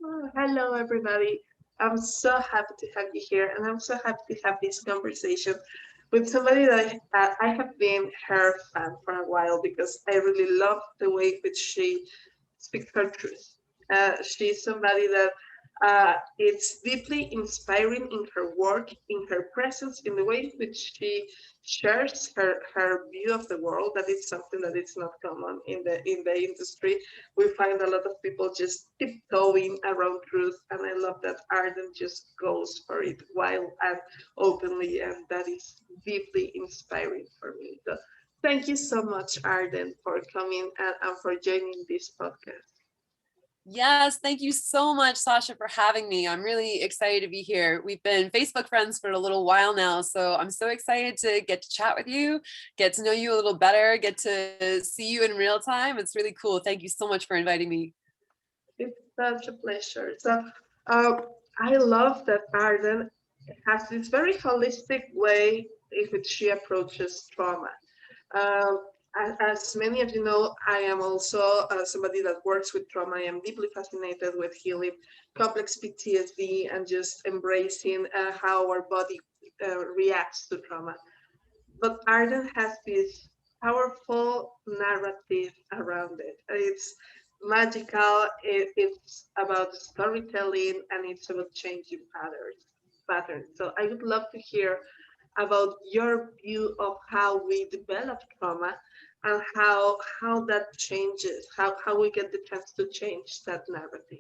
Oh, hello, everybody. I'm so happy to have you here, and I'm so happy to have this conversation with somebody that I have been her fan for a while because I really love the way in which she speaks her truth. She's somebody that it's deeply inspiring in her work, in her presence, in the way in which she shares her view of the world. That is something that is not common in the industry. We find a lot of people just tiptoeing around truth, and I love that Arden just goes for it wild and openly, and that is deeply inspiring for me. So thank you so much, Arden, for coming and for joining this podcast. Yes, thank you so much, Sasha, for having me. I'm really excited to be here. We've been Facebook friends for a little while now, so I'm so excited to get to chat with you, get to know you a little better, get to see you in real time. It's really cool. Thank you so much for inviting me. It's such a pleasure. So uh, I love that Arden has this very holistic way in which she approaches trauma. Um, as many of you know, I am also somebody that works with trauma. I am deeply fascinated with healing complex PTSD and just embracing how our body reacts to trauma. But Arden has this powerful narrative around it. It's magical. It's about storytelling and it's about changing patterns. So I would love to hear about your view of how we develop trauma and how that changes, how we get the chance to change that narrative.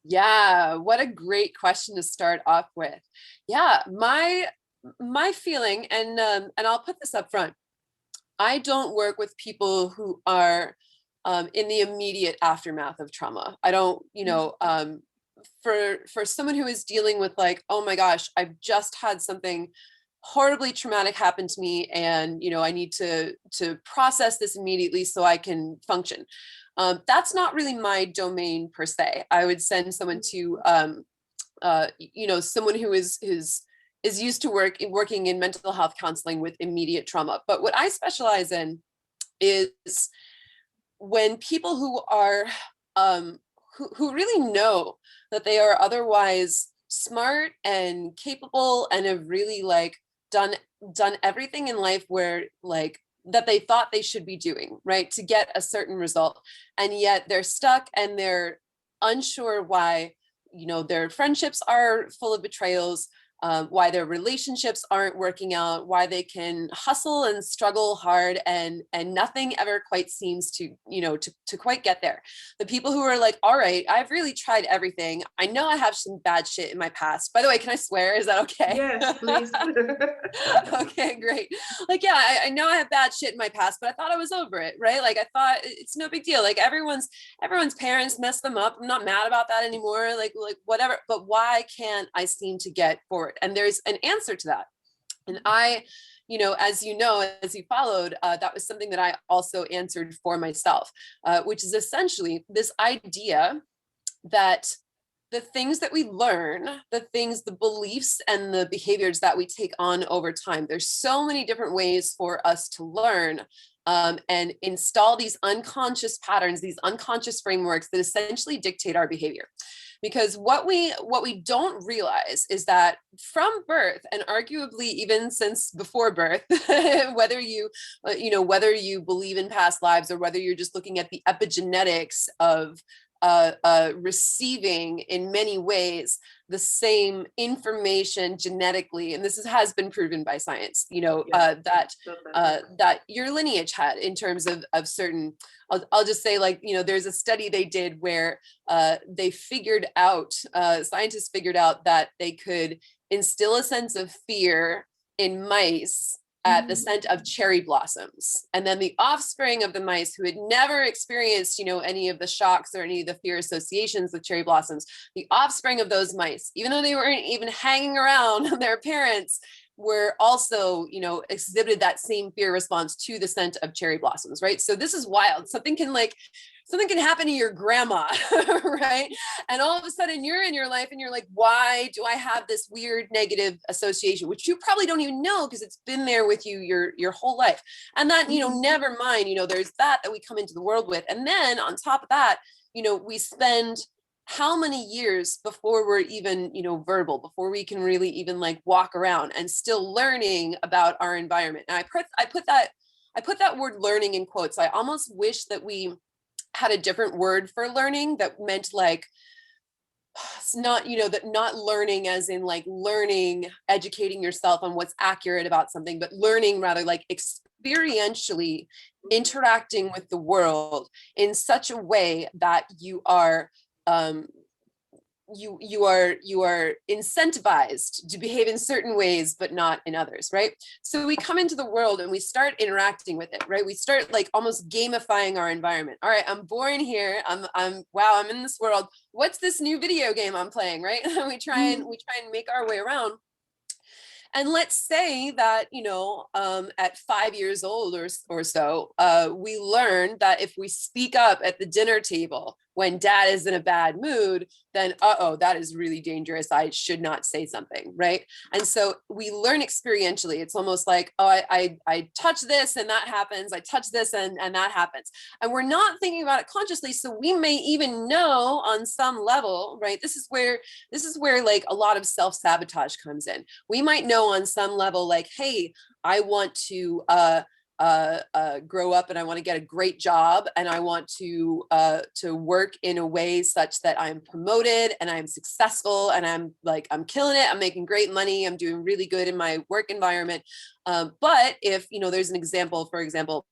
Yeah, what a great question to start off with. Yeah, my feeling, and I'll put this up front. I don't work with people who are in the immediate aftermath of trauma. I don't, for someone who is dealing with like, oh my gosh, I've just had something horribly traumatic happen to me, and I need to process this immediately so I can function. That's not really my domain per se. I would send someone to someone who is used to working in mental health counseling with immediate trauma. But what I specialize in is when people who are who really know that they are otherwise smart and capable and have really like done everything in life where like that they thought they should be doing, right, to get a certain result, and yet they're stuck and they're unsure why their friendships are full of betrayals, why their relationships aren't working out, why they can hustle and struggle hard and nothing ever quite seems to to quite get there. The people who are like, all right, I've really tried everything, I know I have some bad shit in my past. By the way, can I swear? Is that okay? Yes, please. Okay, great. Like, yeah, I know I have bad shit in my past, but I thought I was over it, right? Like I thought it's no big deal. Like everyone's parents messed them up. I'm not mad about that anymore. Like whatever. But why can't I seem to get forward? And there's an answer to that. And I, as as you followed, that was something that I also answered for myself, which is essentially this idea that the things that we learn, the beliefs and the behaviors that we take on over time, there's so many different ways for us to learn and install these unconscious patterns, these unconscious frameworks that essentially dictate our behavior. Because what we don't realize is that from birth, and arguably even since before birth, whether whether you believe in past lives or whether you're just looking at the epigenetics of receiving in many ways the same information genetically, and has been proven by science, that your lineage had in terms of certain, I'll just say, like, there's a study they did where they figured out, scientists figured out that they could instill a sense of fear in mice at the scent of cherry blossoms. And then the offspring of the mice who had never experienced, any of the shocks or any of the fear associations with cherry blossoms, the offspring of those mice, even though they weren't even hanging around their parents, were also, exhibited that same fear response to the scent of cherry blossoms, right? So this is wild. Something can happen to your grandma, right? And all of a sudden you're in your life and you're like, why do I have this weird negative association, which you probably don't even know because it's been there with you your whole life. And that, never mind, there's that we come into the world with. And then on top of that, we spend how many years before we're even, you know, verbal, before we can really even like walk around and still learning about our environment. And I put that word learning in quotes. I almost wish that we had a different word for learning that meant like, it's not, you know, that not learning as in like learning, educating yourself on what's accurate about something, but learning rather like experientially interacting with the world in such a way that you are um, you are incentivized to behave in certain ways but not in others, right? So we come into the world and we start interacting with it, right? We start like almost gamifying our environment. All right, I'm born here, I'm wow, I'm in this world, what's this new video game I'm playing, right? And we try and make our way around. And let's say that, you know, at 5 years old or so, we learn that if we speak up at the dinner table when dad is in a bad mood, then, that is really dangerous. I should not say something, right? And so we learn experientially. It's almost like, I touch this and that happens. I touch this and that happens. And we're not thinking about it consciously. So we may even know on some level, right? This is where like a lot of self-sabotage comes in. We might know on some level, like, hey, I want to grow up and I want to get a great job and I want to work in a way such that I'm promoted and I'm successful and I'm killing it. I'm making great money. I'm doing really good in my work environment. But if, you know, there's an example, for example,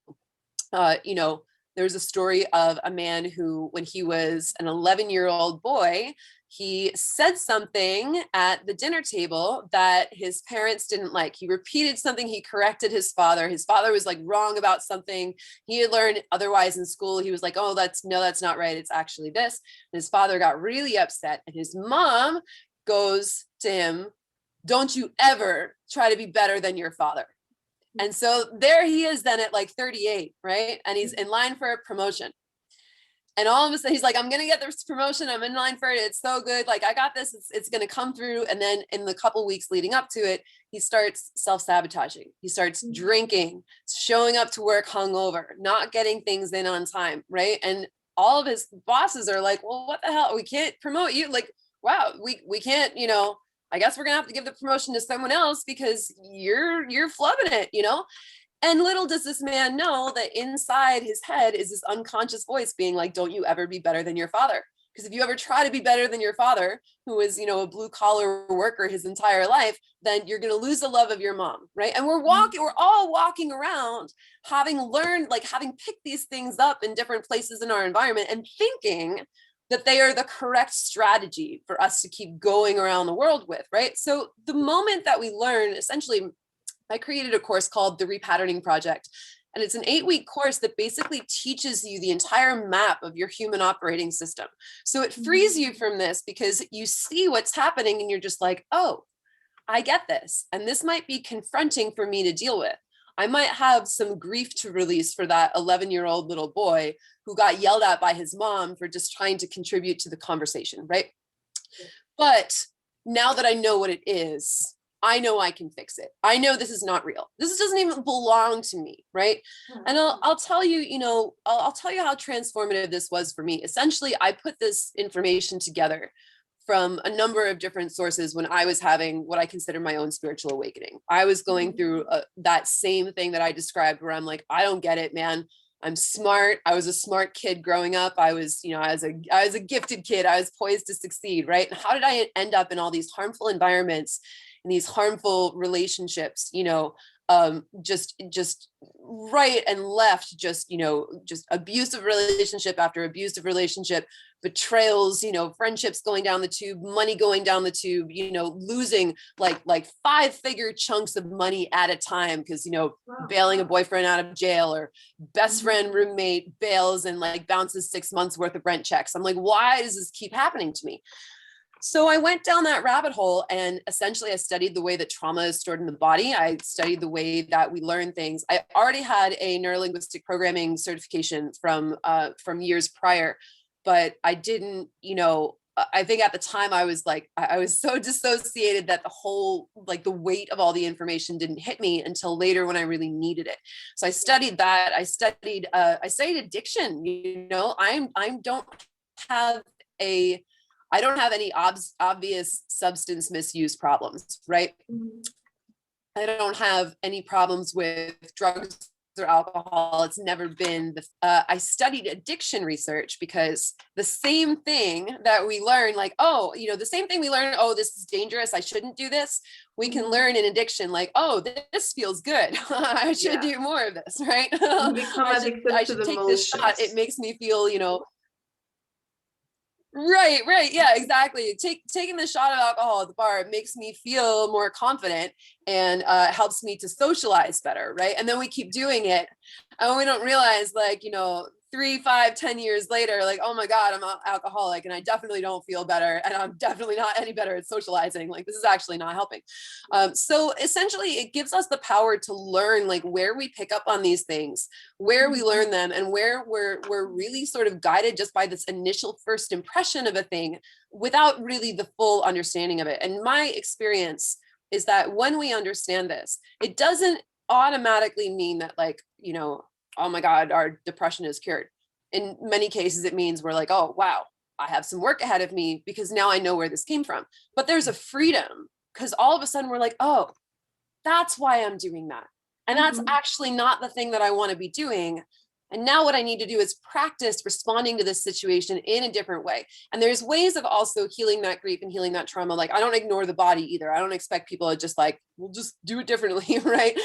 you know, there's a story of a man who, when he was an 11-year-old boy, he said something at the dinner table that his parents didn't like. He repeated something. He corrected his father. His father was like wrong about something he had learned otherwise in school. He was like, oh, that's not right. It's actually this. And his father got really upset. And his mom goes to him, don't you ever try to be better than your father. And so there he is then at like 38, right? And he's in line for a promotion. And all of a sudden he's like, I'm going to get this promotion. I'm in line for it. It's so good. Like, I got this. It's going to come through. And then in the couple weeks leading up to it, he starts self-sabotaging. He starts drinking, showing up to work hungover, not getting things in on time, right? And all of his bosses are like, well, what the hell? We can't promote you. Like, wow, we can't, you know, I guess we're going to have to give the promotion to someone else because you're flubbing it, you know? And little does this man know that inside his head is this unconscious voice being like, don't you ever be better than your father. Because if you ever try to be better than your father, who is, you know, a blue collar worker his entire life, then you're going to lose the love of your mom, right? And we're all walking around having learned, like having picked these things up in different places in our environment and thinking that they are the correct strategy for us to keep going around the world with, right? So the moment that we learn, essentially, I created a course called the Repatterning Project. And it's an 8-week course that basically teaches you the entire map of your human operating system. So it frees you from this because you see what's happening and you're just like, oh, I get this. And this might be confronting for me to deal with. I might have some grief to release for that 11-year-old little boy who got yelled at by his mom for just trying to contribute to the conversation, right? But now that I know what it is, I know I can fix it. I know this is not real. This doesn't even belong to me, right? And I'll tell you, you know, I'll tell you how transformative this was for me. Essentially, I put this information together from a number of different sources when I was having what I consider my own spiritual awakening. I was going through that same thing that I described where I'm like, I don't get it, man. I'm smart. I was a smart kid growing up. I was, you know, I was a gifted kid. I was poised to succeed, right? And how did I end up in all these harmful environments, in these harmful relationships, you know, just right and left, just, you know, just abusive relationship after abusive relationship, betrayals, you know, friendships going down the tube, money going down the tube, you know, losing like 5-figure chunks of money at a time because, you know, bailing a boyfriend out of jail, or best friend roommate bails and like bounces 6 months worth of rent checks. I'm like, why does this keep happening to me? So I went down that rabbit hole, and essentially I studied the way that trauma is stored in the body. I studied the way that we learn things. I already had a neurolinguistic programming certification from years prior, but I didn't, you know, I think at the time I was like, I was so dissociated that the whole, like the weight of all the information didn't hit me until later when I really needed it. So I studied that. I studied addiction. You know, I don't have a I don't have any obvious substance misuse problems, right? Mhm. I don't have any problems with drugs or alcohol. It's never been I studied addiction research because the same thing that we learn, like, oh, the same thing we learn, oh, this is dangerous, I shouldn't do this. We can Mhm. learn in addiction, like, oh, this feels good. I should Yeah. do more of this, right? You become I addicted to should the take this shot. It motions. makes me feel, right. Yeah, exactly. Taking the shot of alcohol at the bar, it makes me feel more confident and helps me to socialize better, right? And then we keep doing it and we don't realize, like, 3, 5, 10 years later, like, oh my God, I'm alcoholic and I definitely don't feel better. And I'm definitely not any better at socializing. Like, this is actually not helping. So essentially it gives us the power to learn, like, where we pick up on these things, where we learn them, and where we're really sort of guided just by this initial first impression of a thing without really the full understanding of it. And my experience is that when we understand this, it doesn't automatically mean that, like, oh my God, our depression is cured. In many cases, it means we're like, oh, wow, I have some work ahead of me because now I know where this came from. But there's a freedom because all of a sudden we're like, oh, that's why I'm doing that. And that's Mhm. actually not the thing that I want to be doing. And now what I need to do is practice responding to this situation in a different way. And there's ways of also healing that grief and healing that trauma. Like, I don't ignore the body either. I don't expect people to just, like, we'll just do it differently, right?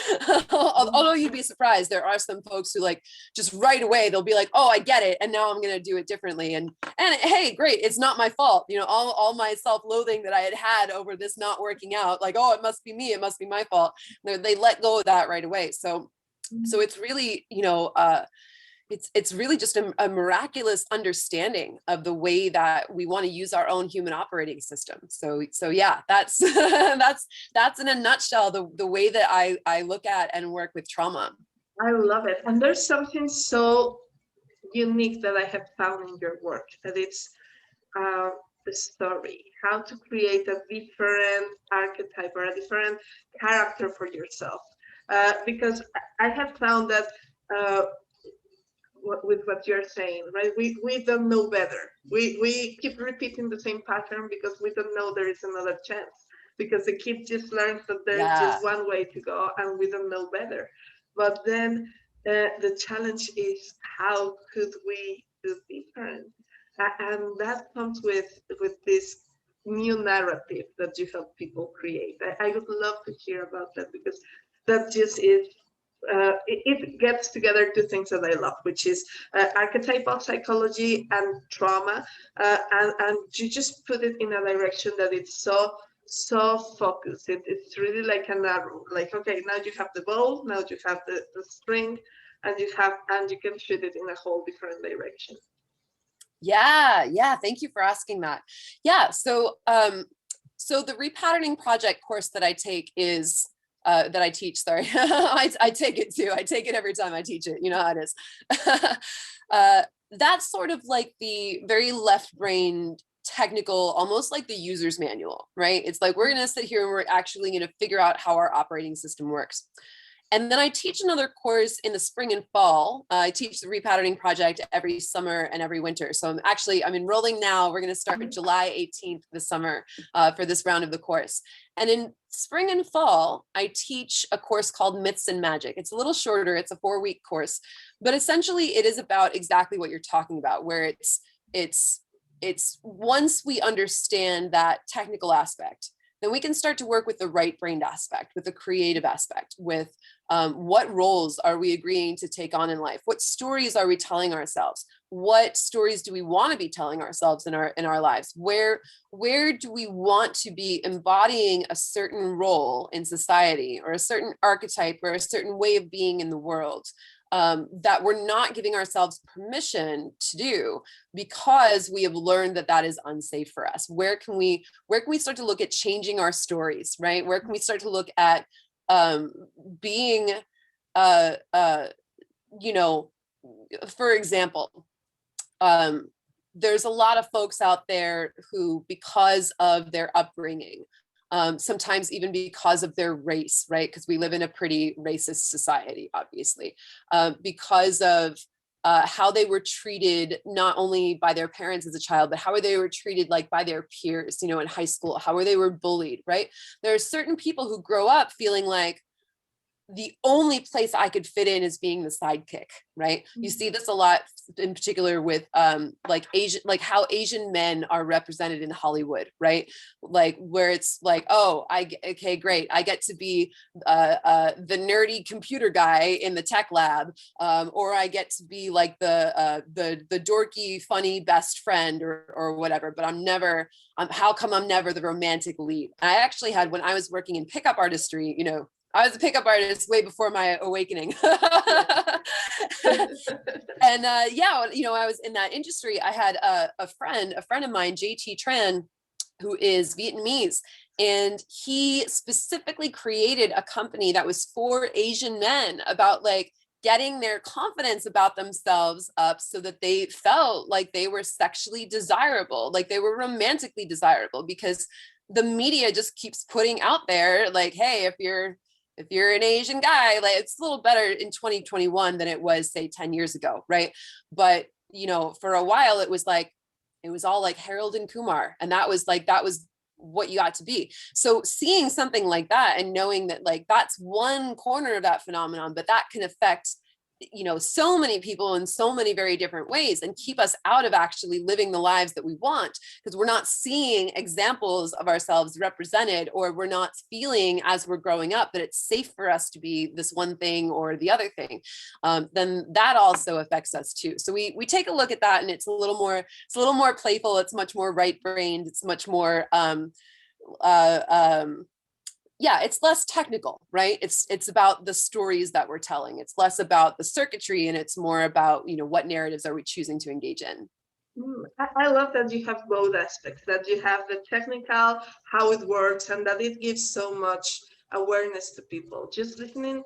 Although you'd be surprised, there are some folks who, like, just right away, they'll be like, oh, I get it. And now I'm going to do it differently. And hey, great. It's not my fault. All my self-loathing that I had over this not working out, like, oh, it must be me. It must be my fault. They let go of that right away. So it's really, it's really just a miraculous understanding of the way that we want to use our own human operating system. So yeah, that's that's in a nutshell the way that I look at and work with trauma. I love it. And there's something so unique that I have found in your work, that it's the story, how to create a different archetype or a different character for yourself. Because I have found that with what you're saying, right? We don't know better. We keep repeating the same pattern because we don't know there is another chance. Because the kid just learns that there's Yeah. just one way to go, and we don't know better. But then the challenge is, how could we do different? And that comes with this new narrative that you help people create. I would love to hear about that, because that just is it gets together two things that I love, which is archetypal psychology and trauma, and you just put it in a direction that it's so focused. It's really like an arrow. Like, okay, now you have the bow, now you have the string, and you can shoot it in a whole different direction. Yeah. Thank you for asking that. Yeah. So the Repatterning Project course that I take is that I teach, sorry. I take it too. I take it every time I teach it. You know how it is. That's sort of like the very left-brained technical, almost like the user's manual, right? It's like, we're going to sit here and we're actually going to figure out how our operating system works. And then I teach another course in the spring and fall. I teach the Repatterning Project every summer and every winter. So I'm enrolling now. We're going to start July 18th this summer for this round of the course. And in spring and fall, I teach a course called Myths and Magic. It's a little shorter. It's a 4-week course, but essentially it is about exactly what you're talking about, where it's once we understand that technical aspect, then we can start to work with the right-brained aspect, with the creative aspect, with what roles are we agreeing to take on in life? What stories are we telling ourselves? What stories do we want to be telling ourselves in our lives? Where do we want to be embodying a certain role in society, or a certain archetype, or a certain way of being in the world? That we're not giving ourselves permission to do because we have learned that is unsafe for us. Where can we start to look at changing our stories, right? Where can we start to look at being, for example, there's a lot of folks out there who, because of their upbringing, sometimes even because of their race, right? Because we live in a pretty racist society, obviously, because of how they were treated, not only by their parents as a child, but how they were treated like by their peers, you know, in high school, how they were bullied, right? There are certain people who grow up feeling like the only place I could fit in is being the sidekick, right? You see this a lot in particular with like Asian, like how Asian men are represented in Hollywood, right? Like where it's like, oh, okay, great. I get to be the nerdy computer guy in the tech lab, or I get to be like the dorky, funny best friend or whatever, but how come I'm never the romantic lead? I actually had, when I was working in pickup artistry, you know, I was a pickup artist way before my awakening. And yeah, you know, I was in that industry. I had a friend of mine, JT Tran, who is Vietnamese. And he specifically created a company that was for Asian men about like getting their confidence about themselves up so that they felt like they were sexually desirable, like they were romantically desirable, because the media just keeps putting out there like, hey, if you're an Asian guy, like it's a little better in 2021 than it was, say, 10 years ago, right? But, you know, for a while, it was all like Harold and Kumar. And that was what you got to be. So seeing something like that and knowing that like that's one corner of that phenomenon, but that can affect, you know, so many people in so many very different ways and keep us out of actually living the lives that we want, because we're not seeing examples of ourselves represented, or we're not feeling as we're growing up that it's safe for us to be this one thing or the other thing. Then that also affects us too. So we take a look at that, and it's a little more playful. It's much more right-brained. It's much more yeah, it's less technical, right? It's about the stories that we're telling. It's less about the circuitry, and it's more about, you know, what narratives are we choosing to engage in. I love that you have both aspects, that you have the technical, how it works, and that it gives so much awareness to people. Just listening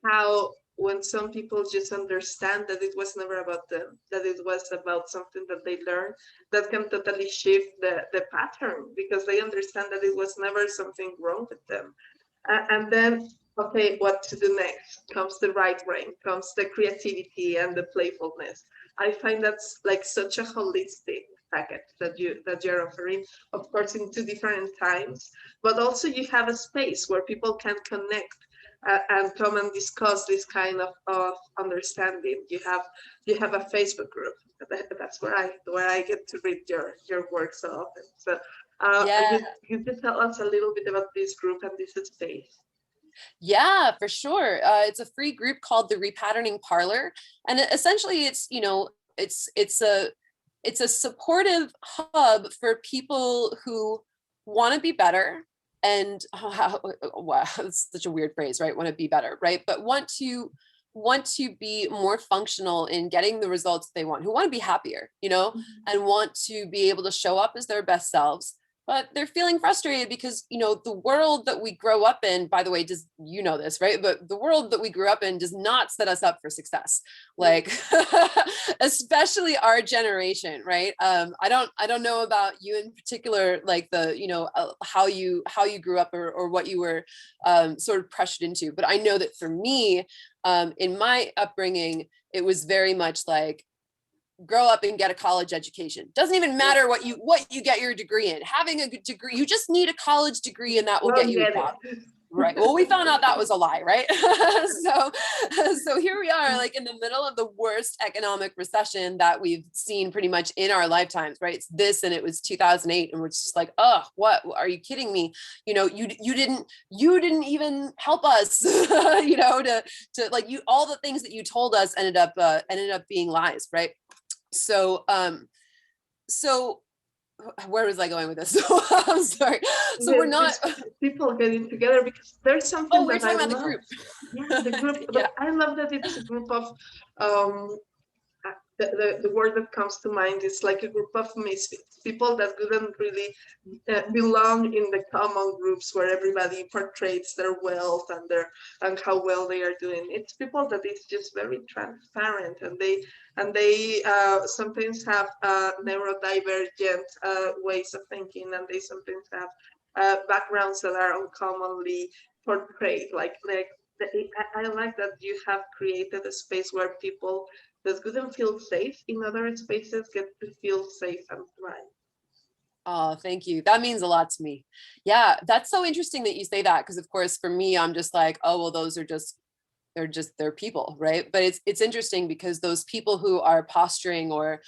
how when some people just understand that it was never about them, that it was about something that they learned, that can totally shift the pattern, because they understand that it was never something wrong with them. And then, okay, what to do next? Comes the right brain, comes the creativity and the playfulness. I find that's like such a holistic package that you're offering, of course, in two different times, but also you have a space where people can connect and come and discuss this kind of understanding. You have a Facebook group. That's where I get to read your work so often. So Yeah. you could tell us a little bit about this group and this space. Yeah, for sure. It's a free group called the Repatterning Parlor, and essentially, it's, you know, it's a supportive hub for people who want to be better, and wow, it's such a weird phrase, right? Want to be better, right? But want to be more functional in getting the results they want, who want to be happier, you know, and want to be able to show up as their best selves. But they're feeling frustrated because, you know, the world that we grow up in, by the way, does, you know this, right? But the world that we grew up in does not set us up for success. Like, especially our generation, right? I don't know about you in particular, like the, you know, how you grew up, or what you were sort of pressured into. But I know that for me, in my upbringing, it was very much like, grow up and get a college education. Doesn't even matter what you get your degree in. Having a good degree, you just need a college degree, and that will get you a job. Right. Well, we found out that was a lie, right? So here we are, like in the middle of the worst economic recession that we've seen pretty much in our lifetimes, right? It's this, and it was 2008, and we're just like, oh, what? Are you kidding me? You know, you didn't even help us, you know, to like, all the things that you told us ended up being lies, right? So where was I going with this? I'm sorry. So we're not people getting together, because there's something we're that talking I about love. the group. Yeah, the group. Yeah. But I love that it's a group of the word that comes to mind is like a group of misfits, people that wouldn't really belong in the common groups where everybody portrays their wealth and how well they are doing. It's people that is just very transparent, and they sometimes have neurodivergent ways of thinking, and they sometimes have backgrounds that are uncommonly portrayed. I like that you have created a space where people that couldn't feel safe in other spaces get to feel safe and thrive. Oh, thank you. That means a lot to me. Yeah, that's so interesting that you say that, because of course for me, I'm just like, oh, well, those are just they're people, right? But it's interesting because those people who are posturing or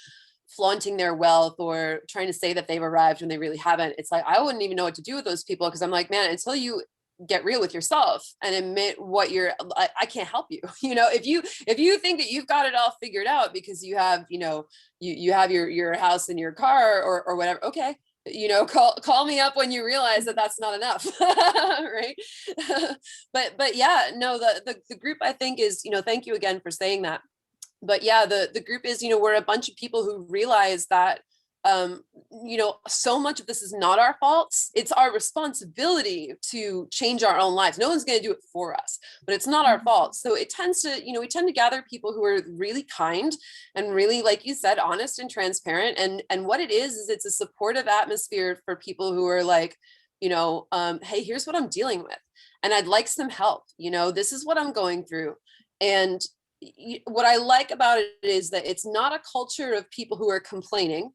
flaunting their wealth or trying to say that they've arrived when they really haven't, it's like I wouldn't even know what to do with those people, because I'm like, man, until you get real with yourself and admit what you're, I can't help you. You know, if you think that you've got it all figured out because you have, you know, you have your house and your car or whatever, okay, you know, call me up when you realize that that's not enough. Right. But yeah, no, the group, I think, is, you know, thank you again for saying that. But yeah, the group is, you know, we're a bunch of people who realize that, you know, so much of this is not our faults. It's our responsibility to change our own lives. No one's going to do it for us, but it's not our fault. So it tends to, you know, we tend to gather people who are really kind and really, like you said, honest and transparent. And what it is it's a supportive atmosphere for people who are like, you know, hey, here's what I'm dealing with, and I'd like some help. You know, this is what I'm going through. And what I like about it is that it's not a culture of people who are complaining,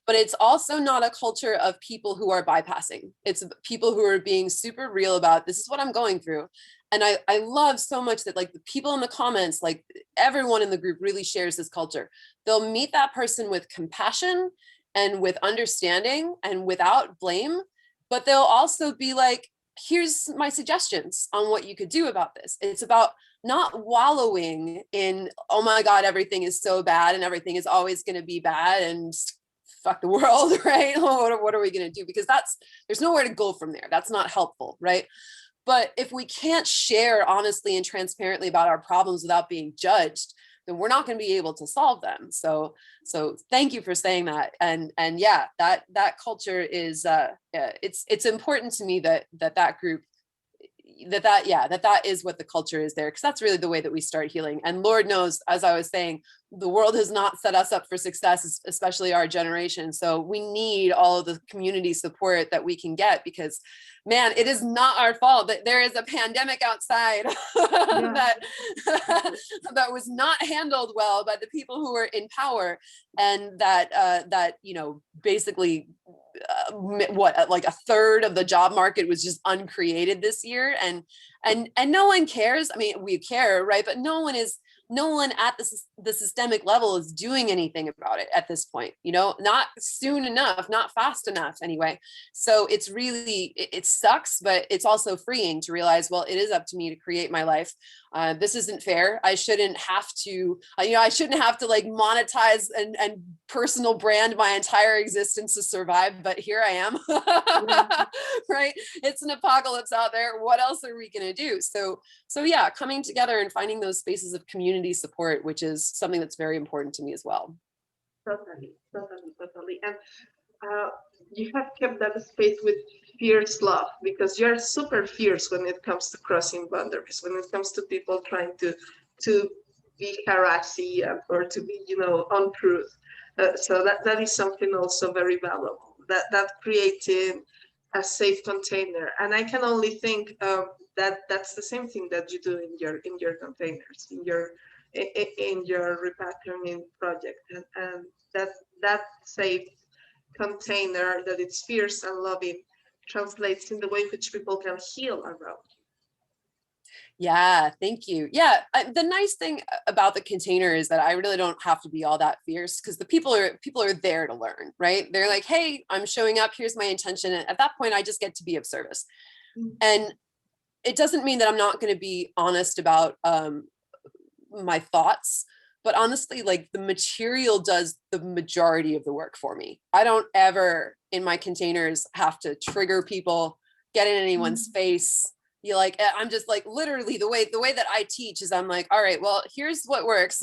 but it's also not a culture of people who are bypassing. It's people who are being super real about, this is what I'm going through. And I love so much that, like, the people in the comments, like everyone in the group really shares this culture. They'll meet that person with compassion and with understanding and without blame, but they'll also be like, here's my suggestions on what you could do about this. It's about not wallowing in, oh my God, everything is so bad and everything is always going to be bad and fuck the world, right? What are we going to do? Because there's nowhere to go from there. That's not helpful, right? But if we can't share honestly and transparently about our problems without being judged, then we're not going to be able to solve them. So thank you for saying that. And yeah, that culture is, it's important to me that group, that is what the culture is there, because that's really the way that we start healing. And Lord knows, as I was saying, the world has not set us up for success, especially our generation. So we need all of the community support that we can get, because man, it is not our fault that there is a pandemic outside that was not handled well by the people who are in power, and that you know, basically like a third of the job market was just uncreated this year, and no one cares. I mean, we care, right? But no one at the systemic level is doing anything about it at this point, you know, not soon enough, not fast enough anyway. So it's really, it sucks, but it's also freeing to realize, well, it is up to me to create my life. This isn't fair. I shouldn't have to, you know, I shouldn't have to like monetize and personal brand my entire existence to survive, but here I am. Right? It's an apocalypse out there. What else are we going to do? So yeah, coming together and finding those spaces of community support, which is something that's very important to me as well. Totally. And you have kept that space with fierce love, because you're super fierce when it comes to crossing boundaries, when it comes to people trying to be harassy or to be, you know, untruth. So that is something also very valuable, that creating a safe container. And I can only think that's the same thing that you do in your containers, in your repatterning project, and that safe container, that it's fierce and loving, translates in the way in which people can heal around. Yeah, thank you. Yeah, the nice thing about the container is that I really don't have to be all that fierce, because the people are there to learn, right? They're like, hey, I'm showing up. Here's my intention. And at that point, I just get to be of service. And it doesn't mean that I'm not going to be honest about my thoughts, but honestly, like, the material does the majority of the work for me. I don't ever in my containers have to trigger people, get in anyone's face. You like, I'm just like, literally the way that I teach is I'm like, all right, well, here's what works.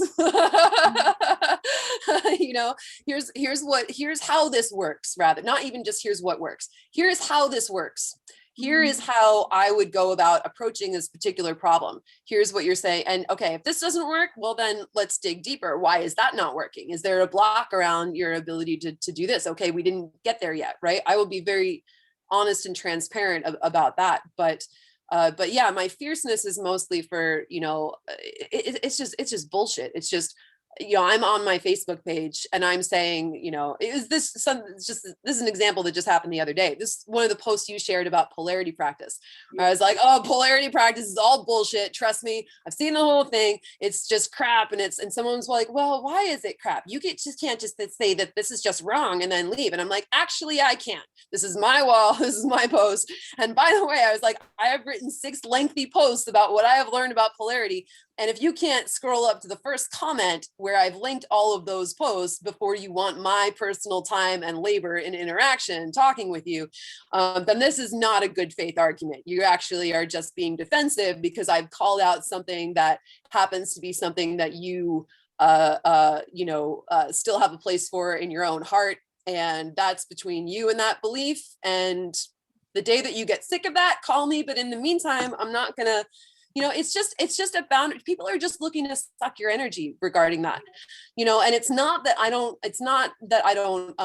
You know, here's how this works, rather, not even just here's what works. Here's how this works. Here is how I would go about approaching this particular problem. Here's what you're saying. And okay, if this doesn't work, well, then let's dig deeper. Why is that not working? Is there a block around your ability to do this? Okay, we didn't get there yet, right? I will be very honest and transparent about that. But But yeah, my fierceness is mostly for, it's just bullshit. It's just, I'm on my Facebook page and I'm saying, this is an example that just happened the other day. This is one of the posts you shared about polarity practice. Where I was like, oh, polarity practice is all bullshit. Trust me, I've seen the whole thing. It's just crap. And someone's like, well, why is it crap? You can't just say that this is just wrong and then leave. And I'm like, actually, I can't. This is my wall. This is my post. And by the way, I was like, I have written 6 lengthy posts about what I have learned about polarity. And if you can't scroll up to the first comment where I've linked all of those posts before you want my personal time and labor and interaction talking with you, then this is not a good faith argument. You actually are just being defensive because I've called out something that happens to be something that you, still have a place for in your own heart. And that's between you and that belief. And the day that you get sick of that, call me. But in the meantime, I'm not going to, it's just a boundary. People are just looking to suck your energy regarding that, and it's not that I don't,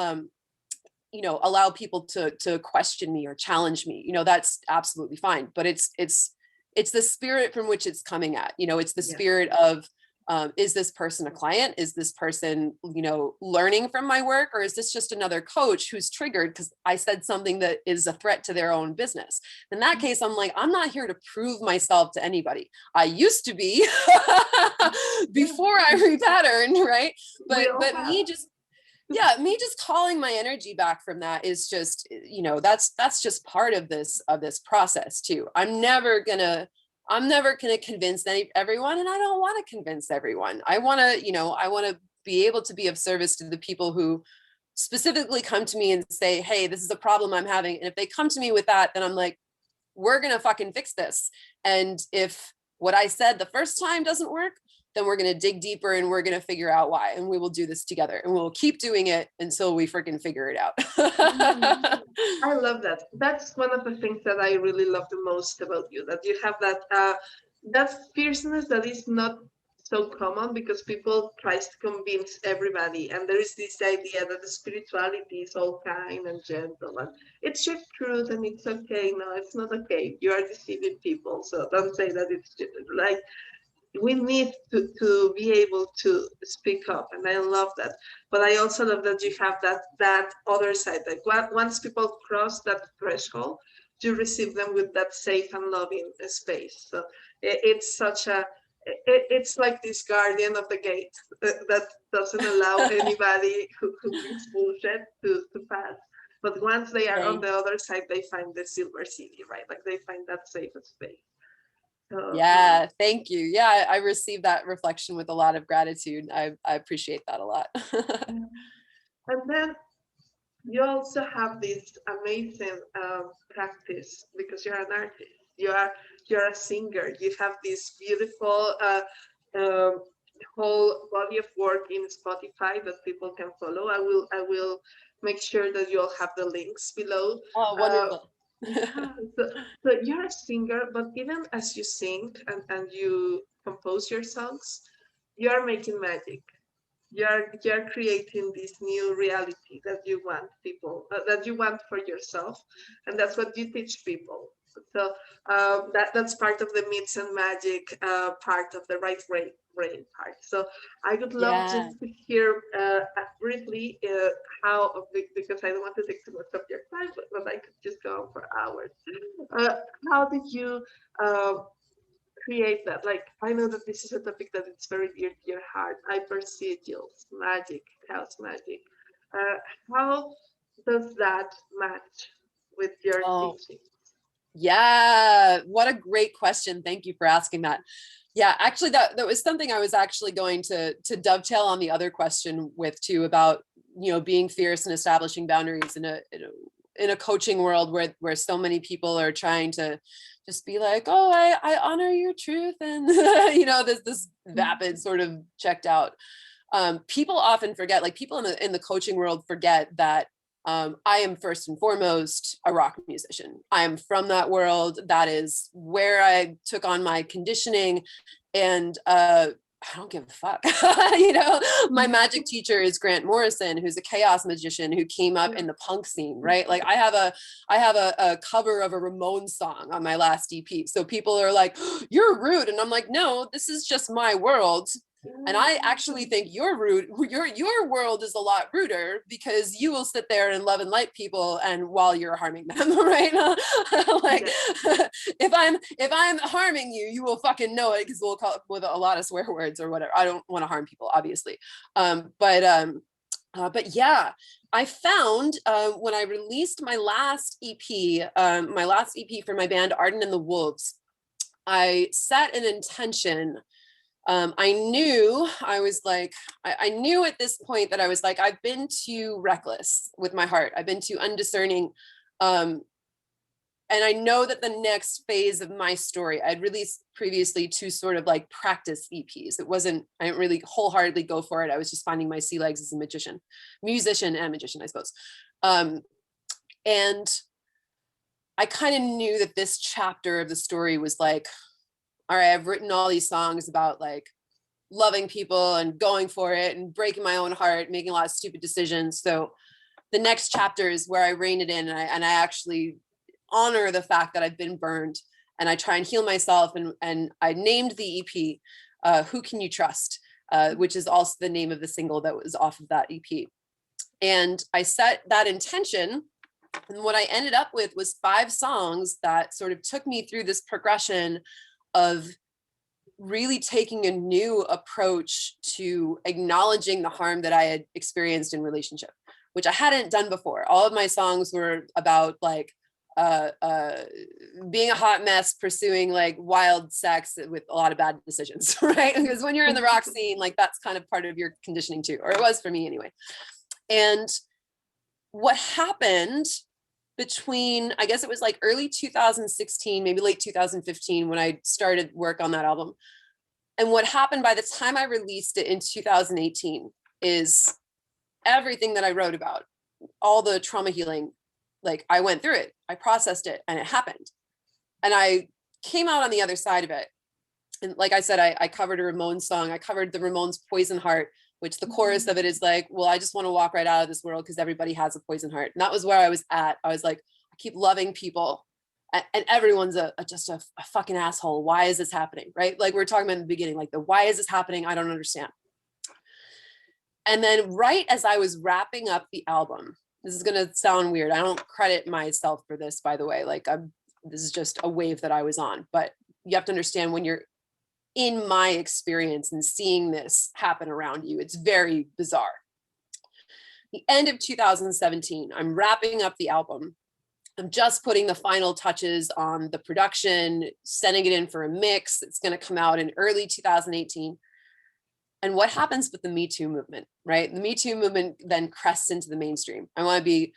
allow people to question me or challenge me, that's absolutely fine. But it's the spirit from which it's coming at, it's the spirit of, is this person a client? Is this person, learning from my work? Or is this just another coach who's triggered because I said something that is a threat to their own business? In that case, I'm like, I'm not here to prove myself to anybody. I used to be before I repatterned, right? But me just calling my energy back from that is just, that's just part of this process too. I'm never gonna convince everyone, and I don't want to convince everyone. I want to be able to be of service to the people who specifically come to me and say, hey, this is a problem I'm having. And if they come to me with that, then I'm like, we're going to fucking fix this. And if what I said the first time doesn't work, then we're going to dig deeper and we're going to figure out why. And we will do this together and we'll keep doing it until we freaking figure it out. I love that. That's one of the things that I really love the most about you, that you have that fierceness that is not so common because people tries to convince everybody. And there is this idea that the spirituality is all kind and gentle and it's your truth and it's okay. No, it's not okay. You are deceiving people. So don't say that it's like, we need to be able to speak up, and I love that. But I also love that you have that other side, like once people cross that threshold, you receive them with that safe and loving space. So it's such a it's like this guardian of the gate that doesn't allow anybody who brings bullshit to pass. But once they are on the other side, they find the silver city, right? Like they find that safe space. Yeah, thank you. Yeah, I received that reflection with a lot of gratitude. I appreciate that a lot. And then you also have this amazing practice because you're an artist. You're a singer. You have this beautiful whole body of work in Spotify that people can follow. I will make sure that you'll have the links below. Oh, wonderful. Yeah, so you're a singer, but even as you sing and you compose your songs, you're making magic. You're creating this new reality that you want people, that you want for yourself, and that's what you teach people. So that's part of the myths and magic part of the right brain part. So I would love just to hear briefly how, because I don't want to take too much of your time, but I could just go on for hours. How did you create that? Like, I know that this is a topic that it's very dear to your heart. Hyper sigils, magic, house magic. How does that match with your teaching? Yeah, what a great question. Thank you for asking that. Yeah, actually, that was something I was actually going to dovetail on the other question with too, about being fierce and establishing boundaries in a coaching world where so many people are trying to just be like, oh, I honor your truth, and this vapid sort of checked out. People often forget, like people in the coaching world forget that I am first and foremost a rock musician. I am from that world. That is where I took on my conditioning. And I don't give a fuck. You know, my magic teacher is Grant Morrison, who's a chaos magician who came up in the punk scene, right? Like I have a cover of a Ramones song on my last EP. So people are like, you're rude. And I'm like, no, this is just my world. And I actually think you're rude. Your world is a lot ruder because you will sit there and love and light people, and while you're harming them, right? Like if I'm harming you, you will fucking know it, because we'll call it with a lot of swear words or whatever. I don't want to harm people, obviously, but yeah, I found when I released my last EP for my band Arden and the Wolves, I set an intention. I knew at this point that I was like, I've been too reckless with my heart. I've been too undiscerning. And I know that the next phase of my story, I'd released previously 2 sort of like practice EPs. I didn't really wholeheartedly go for it. I was just finding my sea legs as a musician and magician, I suppose. And I kind of knew that this chapter of the story was like, all right, I've written all these songs about like loving people and going for it and breaking my own heart, making a lot of stupid decisions. So the next chapter is where I rein it in, and I actually honor the fact that I've been burned, and I try and heal myself. And I named the EP Who Can You Trust, which is also the name of the single that was off of that EP. And I set that intention. And what I ended up with was 5 songs that sort of took me through this progression of really taking a new approach to acknowledging the harm that I had experienced in relationship, which I hadn't done before. All of my songs were about like being a hot mess, pursuing like wild sex with a lot of bad decisions, right? Because when you're in the rock scene, like that's kind of part of your conditioning too, or it was for me anyway. And what happened between, I guess it was like early 2016, maybe late 2015, when I started work on that album. And what happened by the time I released it in 2018 is everything that I wrote about, all the trauma healing, like I went through it, I processed it, and it happened. And I came out on the other side of it. And like I said, I covered a Ramones song. I covered the Ramones Poison Heart, which the chorus of it is like, well, I just want to walk right out of this world because everybody has a poison heart. And that was where I was at. I was like, I keep loving people and everyone's just a fucking asshole. Why is this happening? Right? Like we were talking about in the beginning, like why is this happening? I don't understand. And then right as I was wrapping up the album, this is going to sound weird. I don't credit myself for this, by the way. Like this is just a wave that I was on, but you have to understand when you're in my experience and seeing this happen around you, it's very bizarre. The end of 2017, I'm wrapping up the album. I'm just putting the final touches on the production, sending it in for a mix. It's going to come out in early 2018. And what happens with the Me Too movement, right? The Me Too movement then crests into the mainstream. I want to be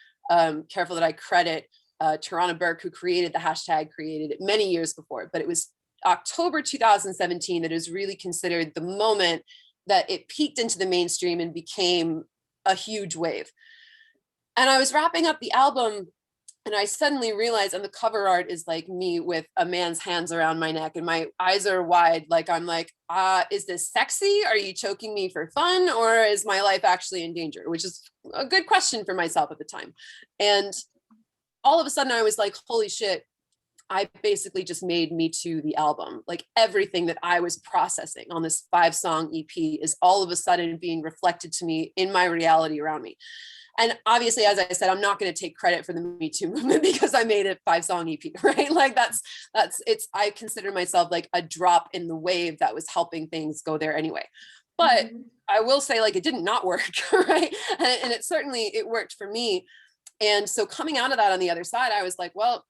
careful that I credit Tarana Burke, who created the hashtag, created it many years before, but it was October 2017 that is really considered the moment that it peaked into the mainstream and became a huge wave. And I was wrapping up the album and I suddenly realized, and the cover art is like me with a man's hands around my neck and my eyes are wide. Like, I'm like, is this sexy? Are you choking me for fun? Or is my life actually in danger? Which is a good question for myself at the time. And all of a sudden I was like, holy shit, I basically just made Me Too the album. Like everything that I was processing on this 5-song EP is all of a sudden being reflected to me in my reality around me. And obviously, as I said, I'm not going to take credit for the Me Too movement because I made a 5-song EP, right? Like I consider myself like a drop in the wave that was helping things go there anyway. But I will say, like, it didn't not work, right? And it worked for me. And so coming out of that on the other side, I was like, well,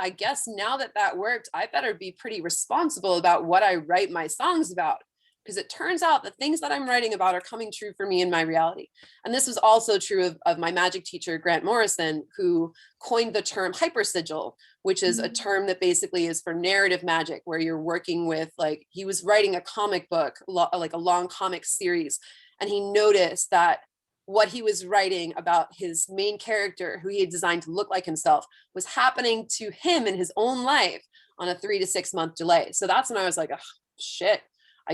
I guess now that worked, I better be pretty responsible about what I write my songs about, because it turns out the things that I'm writing about are coming true for me in my reality. And this was also true of my magic teacher, Grant Morrison, who coined the term hypersigil, which is a term that basically is for narrative magic, where you're working with, like, he was writing a comic book, like a long comic series. And he noticed that what he was writing about his main character, who he had designed to look like himself, was happening to him in his own life on a 3 to 6 month delay. So that's when I was like, oh, shit,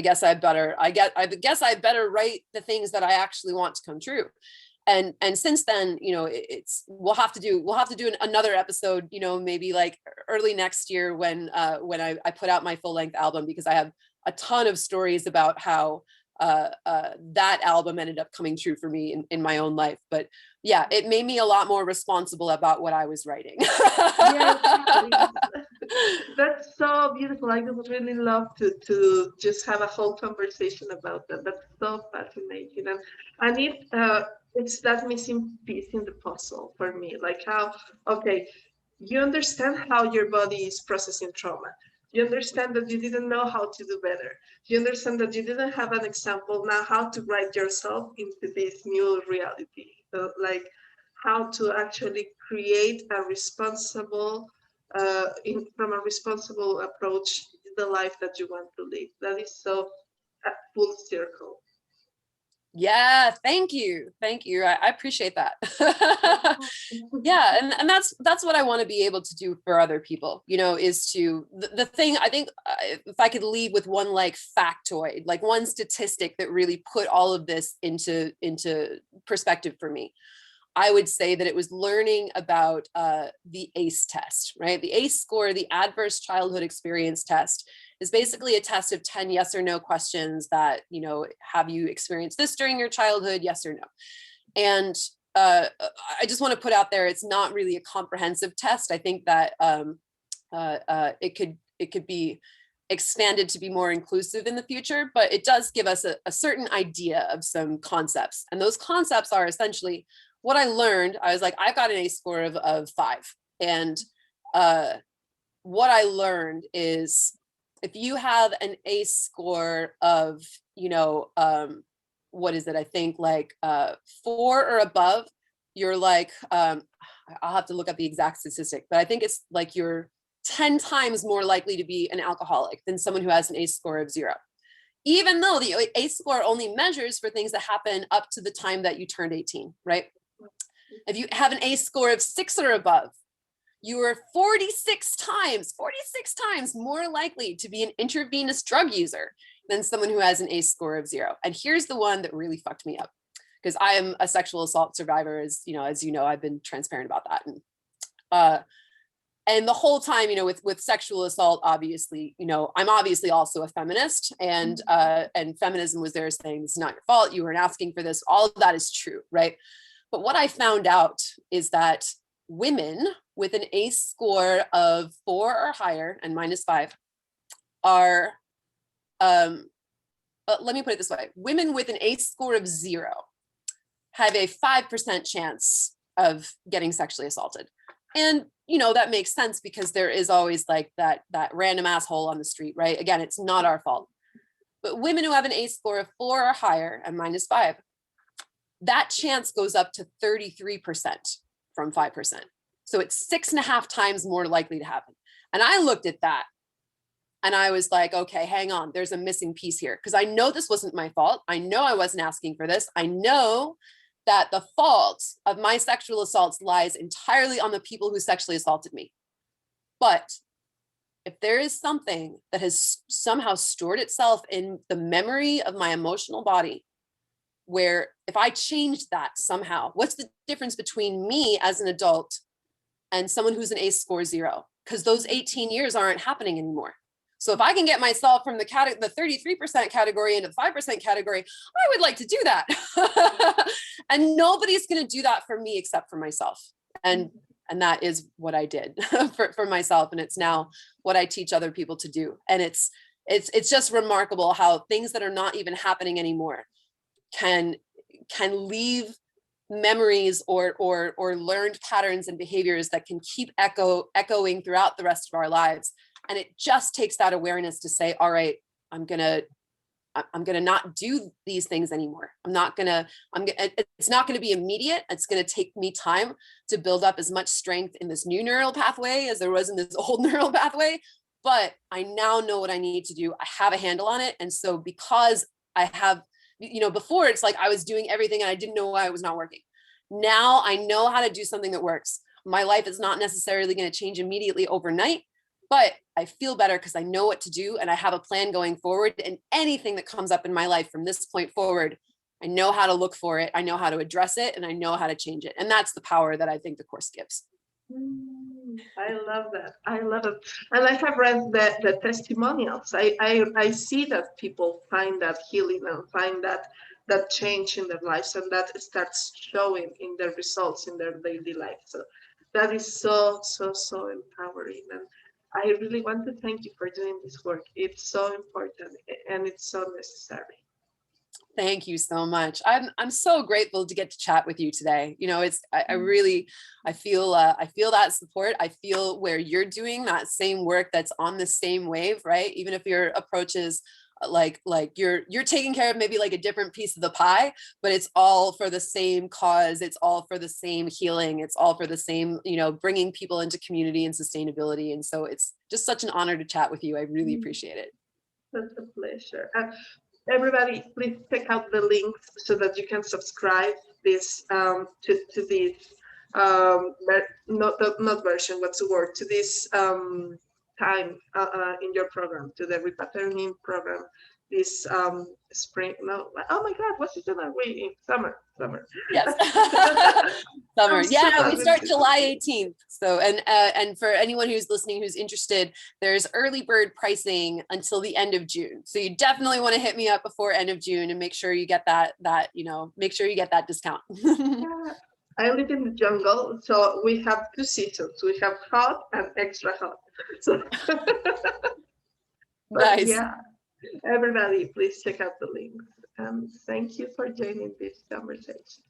guess I better write the things that I actually want to come true. And since then, we'll have to do another episode, maybe like early next year when I put out my full length album, because I have a ton of stories about how that album ended up coming true for me in my own life. But yeah, it made me a lot more responsible about what I was writing. Yeah, that's so beautiful. I would really love to just have a whole conversation about that. That's so fascinating, and it's that missing piece in the puzzle for me. Like how, okay, you understand how your body is processing trauma. You understand that you didn't know how to do better. You understand that you didn't have an example now how to write yourself into this new reality. Like how to actually create a responsible, from a responsible approach, the life that you want to live. That is so a full circle. Yeah, thank you. I appreciate that. Yeah, and that's what I want to be able to do for other people, is to the thing. I think if I could leave with one like factoid, like one statistic that really put all of this into perspective for me, I would say that it was learning about the ACE test, right? The ACE score, the Adverse Childhood Experience Test, is basically a test of 10 yes or no questions that, have you experienced this during your childhood? Yes or no. And I just want to put out there, it's not really a comprehensive test. I think that it could be expanded to be more inclusive in the future, but it does give us a certain idea of some concepts. And those concepts are essentially what I learned. I was like, I've got an ACE score of 5. And what I learned is if you have an ACE score of, what is it? I think like 4 or above, you're like, I'll have to look up the exact statistic, but I think it's like you're 10 times more likely to be an alcoholic than someone who has an ACE score of 0. Even though the ACE score only measures for things that happen up to the time that you turned 18, right? If you have an ACE score of 6 or above, you are 46 times more likely to be an intravenous drug user than someone who has an ACE score of 0. And here's the one that really fucked me up, because I am a sexual assault survivor, as you know, I've been transparent about that. And the whole time, with sexual assault, obviously, I'm obviously also a feminist, and feminism was there saying, it's not your fault, you weren't asking for this. All of that is true, right? But what I found out is that women with an ACE score of 4 or higher and -5 are, let me put it this way, women with an ACE score of 0 have a 5% chance of getting sexually assaulted. And, that makes sense, because there is always like that random asshole on the street, right? Again, it's not our fault. But women who have an ACE score of 4 or higher and -5, that chance goes up to 33% from 5%. So it's 6.5 times more likely to happen. And I looked at that and I was like, okay, hang on, there's a missing piece here, because I know this wasn't my fault. I know I wasn't asking for this. I know that the fault of my sexual assaults lies entirely on the people who sexually assaulted me. But if there is something that has somehow stored itself in the memory of my emotional body, where if I changed that somehow, what's the difference between me as an adult and someone who's an ACE score 0? Because those 18 years aren't happening anymore. So if I can get myself from the 33% category into the 5% category, I would like to do that. And nobody's going to do that for me except for myself. And that is what I did for myself. And it's now what I teach other people to do. And it's just remarkable how things that are not even happening anymore can leave memories or learned patterns and behaviors that can keep echoing throughout the rest of our lives. And it just takes that awareness to say, all right, I'm gonna not do these things anymore. It's not gonna be immediate. It's gonna take me time to build up as much strength in this new neural pathway as there was in this old neural pathway. But I now know what I need to do. I have a handle on it. And so because I have, before it's like I was doing everything and I didn't know why it was not working. Now I know how to do something that works. My life is not necessarily going to change immediately overnight, but I feel better because I know what to do and I have a plan going forward. And anything that comes up in my life from this point forward, I know how to look for it. I know how to address it, and I know how to change it. And that's the power that I think the course gives. I love that. I love it. And I have read the testimonials. I see that people find that healing and find that change in their lives, and that starts showing in their results in their daily life. So that is so empowering. And I really want to thank you for doing this work. It's so important and it's so necessary. Thank you so much. I'm so grateful to get to chat with you today. You know, I feel that support. I feel where you're doing that same work, that's on the same wave, right? Even if your approach is like you're taking care of maybe like a different piece of the pie, but it's all for the same cause. It's all for the same healing. It's all for the same, you know, bringing people into community and sustainability. And so it's just such an honor to chat with you. I really appreciate it. Such a pleasure. Everybody, please check out the links so that you can subscribe this to this not version. What's the word? To this time in your program, to the Repatterning program this spring. No, oh my God, what's it gonna be in summer? Yes. Summer. Yeah, we start July 18th. So, and for anyone who's listening, who's interested, there's early bird pricing until the end of June. So you definitely want to hit me up before end of June and make sure you get make sure you get that discount. Yeah. I live in the jungle, so we have 2 seasons. We have hot and extra hot. So, Nice. Yeah, everybody, please check out the links. Thank you for joining this conversation.